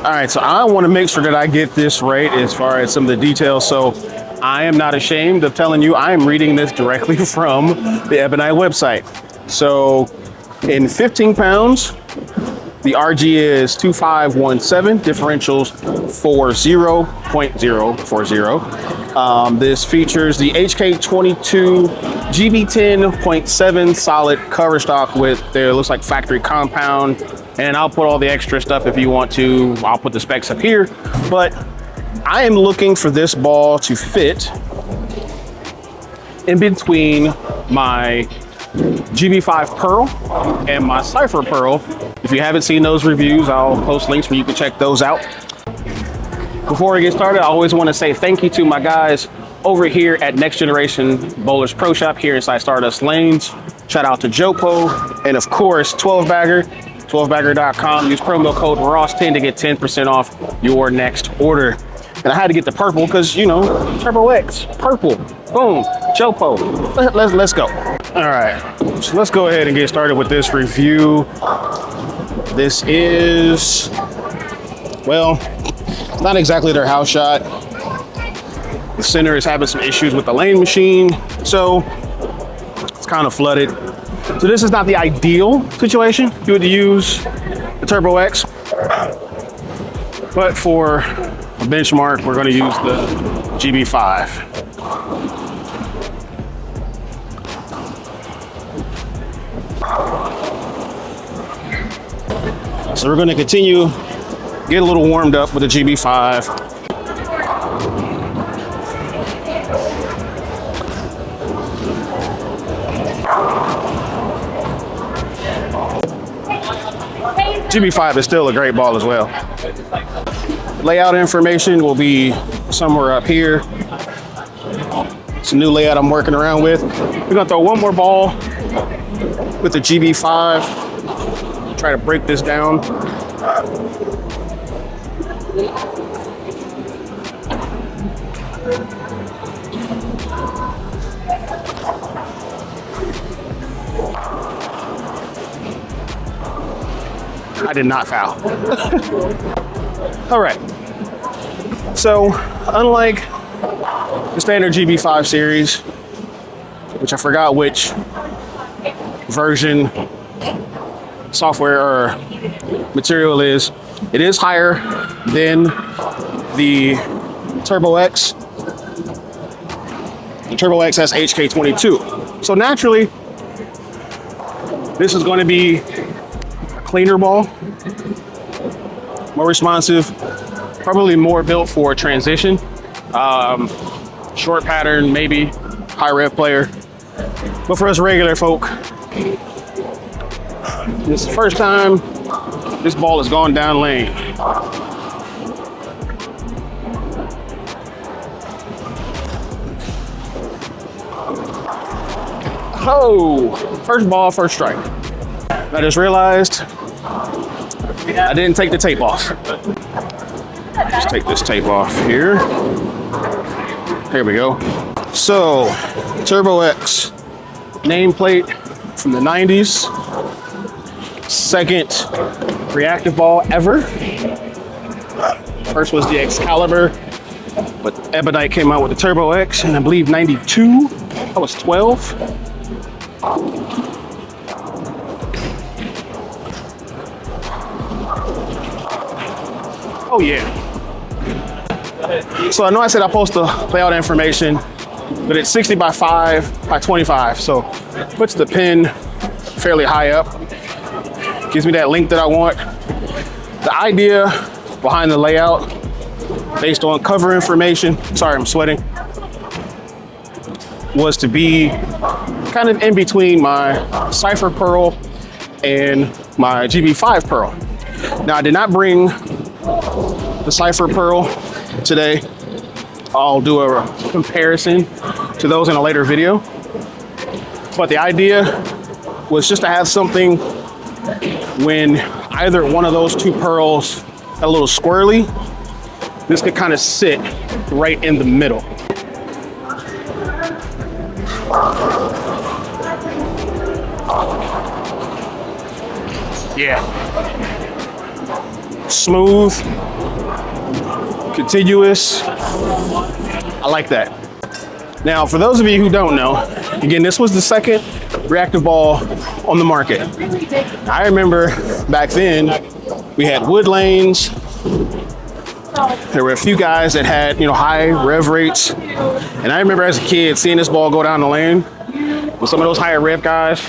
All right, so I want to make sure that I get this right as far as some of the details. So I am not ashamed of telling you I am reading this directly from the Ebonite website. So in 15 pounds, the RG is 2517, differentials 40.040. This features the HK22 GB10.7 solid cover stock with their, looks like factory compound. And I'll put all the extra stuff if you want to. I'll put the specs up here. But I am looking for this ball to fit in between my GB5 Pearl and my Cypher Pearl. If you haven't seen those reviews, I'll post links where you can check those out. Before we get started, I always want to say thank you to my guys over here at Next Generation Bowlers Pro Shop here inside Stardust Lanes. Shout out to Jopo, and of course 12bagger, 12bagger.com. Use promo code ROSS10 to get 10% off your next order. And I had to get the purple because, you know, Turbo X, purple, boom, Jopo. Let's go. All right, so let's go ahead and get started with this review. This is, well, it's not exactly their house shot. The center is having some issues with the lane machine, so it's kind of flooded. So this is not the ideal situation if you would use the Turbo X, but for a benchmark, we're going to use the GB5. So we're going to continue, get a little warmed up with the GB5. GB5 is still a great ball as well. Layout information will be somewhere up here. It's a new layout I'm working around with. We're gonna throw one more ball with the GB5. Try to break this down. I did not foul. All right. So, unlike the standard GB5 series, which I forgot which version, software or material it is higher than the Turbo X. The Turbo X has HK22. So naturally, this is going to be cleaner ball, more responsive, probably more built for transition, short pattern, maybe high rev player. But for us regular folk, this is the first time this ball has gone down lane. Oh, first ball, first strike. I just realized I didn't take the tape off. Let's take this tape off here. Here we go. So, Turbo X nameplate from the 90s. Second reactive ball ever. First was the Excalibur, but Ebonite came out with the Turbo X, and I believe 92. I was 12. Oh yeah. So I know I said I post the layout information, but it's 60 by 5 by 25. So puts the pin fairly high up. Gives me that length that I want. The idea behind the layout, based on cover information, sorry, I'm sweating, was to be kind of in between my Cypher Pearl and my GB5 Pearl. Now I did not bring the Cypher Pearl today. I'll do a comparison to those in a later video. But the idea was just to have something when either one of those two pearls got a little squirrely, this could kind of sit right in the middle. Yeah. smooth, continuous. I like that. Now, for those of you who don't know, again, this was the second reactive ball on the market. I remember back then we had wood lanes. There were a few guys that had, high rev rates. And I remember as a kid seeing this ball go down the lane with some of those higher rev guys,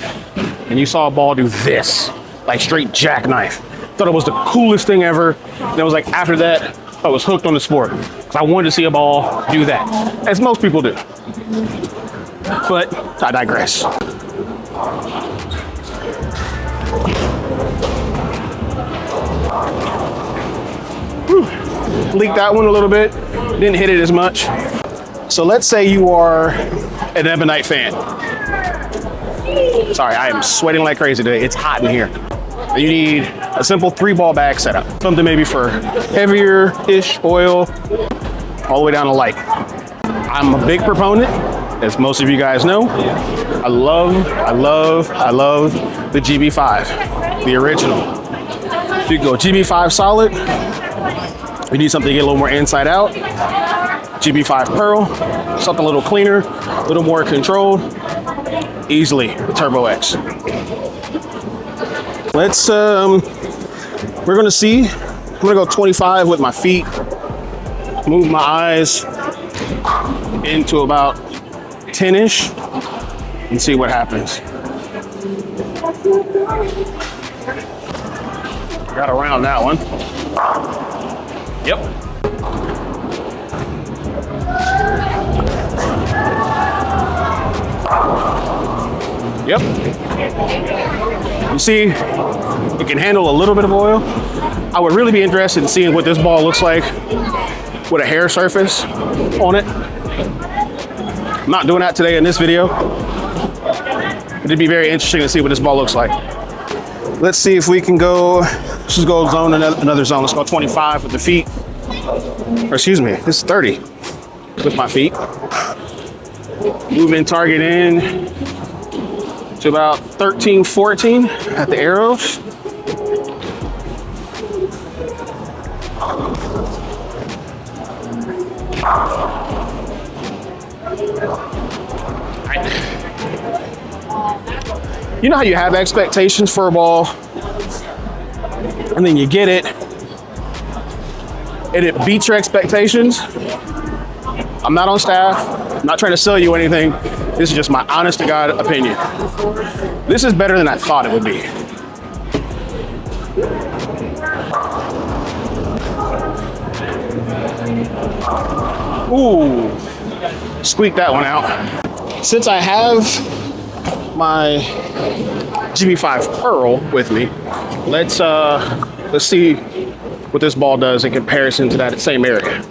and you saw a ball do this, like straight jackknife. Thought it was the coolest thing ever. And it was like after that, I was hooked on the sport because I wanted to see a ball do that, as most people do. But I digress. Whew. Leaked that one a little bit. Didn't hit it as much. So let's say you are an Ebonite fan. Sorry, I am sweating like crazy today. It's hot in here. You need a simple 3-ball bag setup. Something maybe for heavier-ish oil, all the way down to light. I'm a big proponent, as most of you guys know. I love the GB5, the original. You can go GB5 solid. You need something to get a little more inside out. GB5 Pearl, something a little cleaner, a little more controlled. Easily the Turbo X. Let's, we're gonna see. I'm gonna go 25 with my feet. Move my eyes into about 10-ish and see what happens. Got around that one. Yep. Yep. You see, it can handle a little bit of oil. I would really be interested in seeing what this ball looks like with a hair surface on it. I'm not doing that today in this video. It'd be very interesting to see what this ball looks like. Let's see if we can go, let's just go zone another zone. Let's go 25 with the feet. Or excuse me, this is 30 with my feet. Moving target in to about 13, 14 at the arrows. You know how you have expectations for a ball and then you get it and it beats your expectations? I'm not on staff. I'm not trying to sell you anything. This is just my honest to God opinion. This is better than I thought it would be. Ooh, squeaked that one out. Since I have my GB5 Pearl with me, let's see what this ball does in comparison to that same area.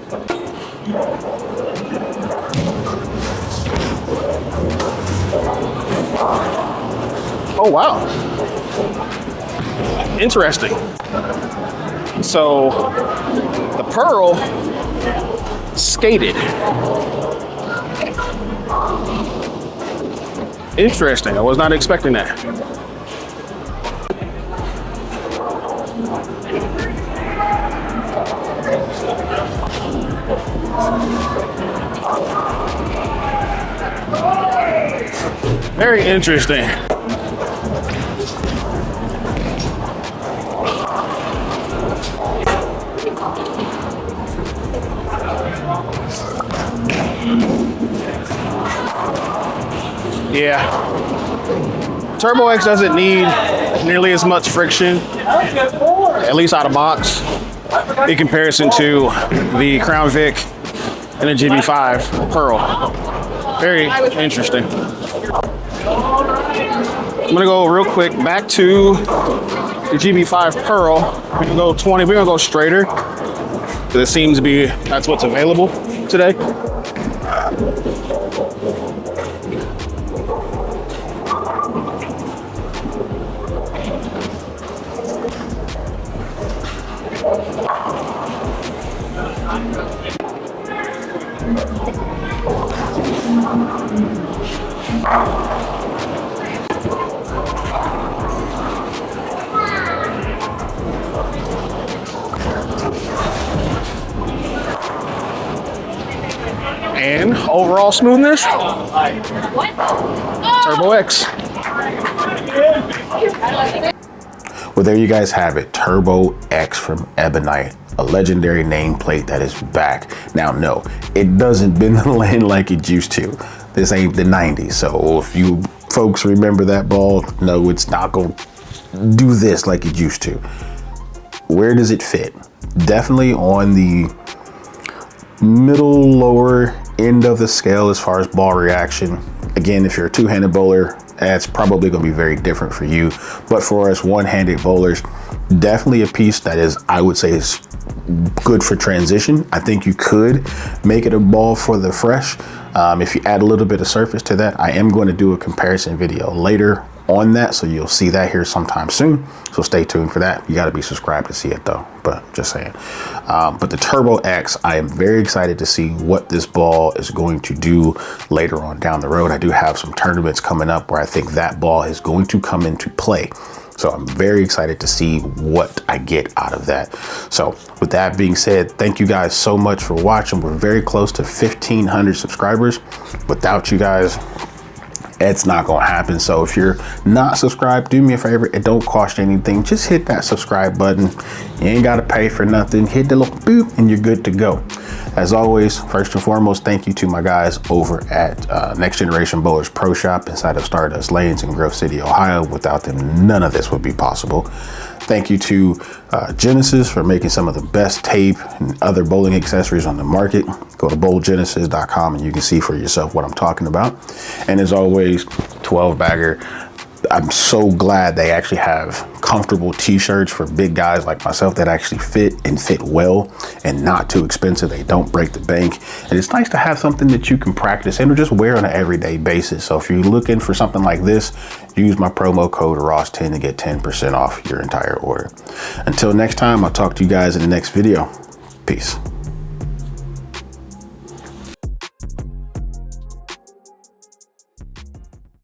Oh, wow. Interesting. So the Pearl skated. Interesting. I was not expecting that. Very interesting. Yeah. Turbo X doesn't need nearly as much friction, at least out of box, in comparison to the Crown Vic and the GB5 Pearl. Very interesting. I'm gonna go real quick back to the GB5 Pearl. We're gonna go 20, we're gonna go straighter, because it seems to be, that's what's available today. And overall smoothness, Turbo X. Well, there you guys have it. Turbo X from Ebonite. A legendary nameplate that is back. Now, no, it doesn't bend the lane like it used to. This ain't the 90s. So if you folks remember that ball, no, it's not going to do this like it used to. Where does it fit? Definitely on the middle lower end of the scale as far as ball reaction. Again, if you're a two-handed bowler, that's probably going to be very different for you. But for us one-handed bowlers, definitely a piece that is, I would say, is good for transition. I think you could make it a ball for the fresh. If you add a little bit of surface to that, I am going to do a comparison video later on that, so you'll see that here sometime soon. So stay tuned for that. You got to be subscribed to see it though, but just saying. But the Turbo X, I am very excited to see what this ball is going to do later on down the road. I do have some tournaments coming up where I think that ball is going to come into play. So I'm very excited to see what I get out of that. So with that being said, thank you guys so much for watching. We're very close to 1,500 subscribers. Without you guys, it's not gonna happen. So if you're not subscribed, do me a favor. It don't cost you anything. Just hit that subscribe button. You ain't gotta pay for nothing. Hit the little boop and you're good to go. As always, first and foremost, thank you to my guys over at Next Generation Bowlers Pro Shop inside of Stardust Lanes in Grove City, Ohio. Without them, none of this would be possible. Thank you to Genesis for making some of the best tape and other bowling accessories on the market. Go to bowlgenesis.com and you can see for yourself what I'm talking about. And as always, 12 bagger. I'm so glad they actually have comfortable t-shirts for big guys like myself that actually fit and fit well and not too expensive. They don't break the bank. And it's nice to have something that you can practice and just wear on an everyday basis. So if you're looking for something like this, use my promo code ROSS10 to get 10% off your entire order. Until next time, I'll talk to you guys in the next video. Peace.